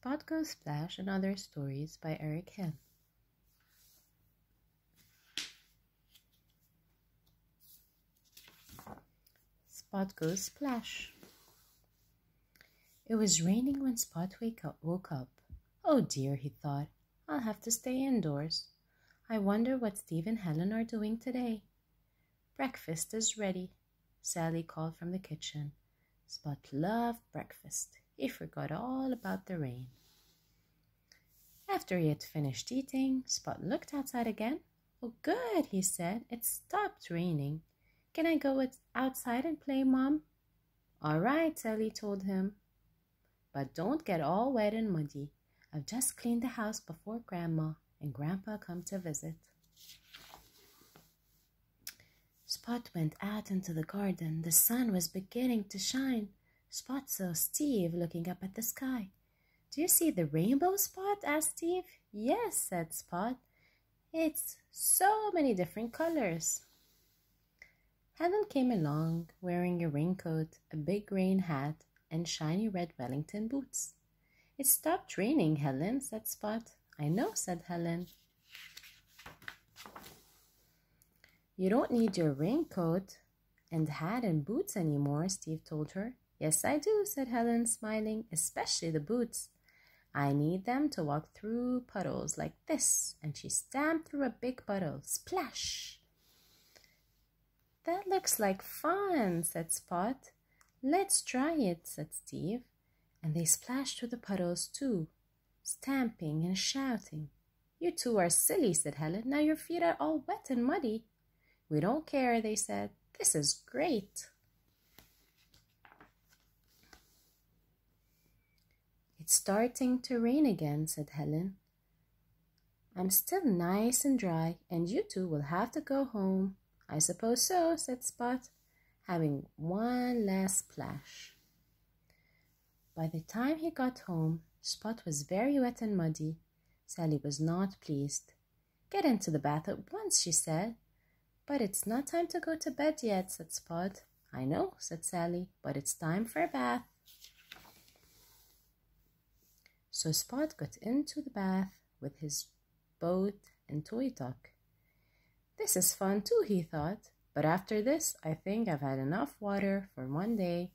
Spot Goes Splash and Other Stories by Eric Hill. Spot Goes Splash. It was raining when Spot woke up. Oh dear, he thought. I'll have to stay indoors. I wonder what Steve and Helen are doing today. Breakfast is ready, Sally called from the kitchen. Spot loved breakfast. He forgot all about the rain. After he had finished eating, Spot looked outside again. Oh, good, he said. It stopped raining. Can I go outside and play, Mom? All right, Sally told him. But don't get all wet and muddy. I've just cleaned the house before Grandma and Grandpa come to visit. Spot went out into the garden. The sun was beginning to shine. Spot saw Steve looking up at the sky. Do you see the rainbow, Spot? Asked Steve. Yes, said Spot. It's so many different colors. Helen came along, wearing a raincoat, a big rain hat, and shiny red Wellington boots. It stopped raining, Helen, said Spot. I know, said Helen. You don't need your raincoat and hat and boots anymore, Steve told her. Yes, I do, said Helen, smiling, especially the boots. I need them to walk through puddles like this, and she stamped through a big puddle. Splash! That looks like fun, said Spot. Let's try it, said Steve, and they splashed through the puddles too, stamping and shouting. You two are silly, said Helen. Now your feet are all wet and muddy. We don't care, they said. This is great. It's starting to rain again, said Helen. I'm still nice and dry, and you two will have to go home. I suppose so, said Spot, having one last splash. By the time he got home, Spot was very wet and muddy. Sally was not pleased. Get into the bath at once, she said. But it's not time to go to bed yet, said Spot. I know, said Sally, but it's time for a bath. So Spot got into the bath with his boat and toy duck. This is fun too, he thought, but after this, I think I've had enough water for one day.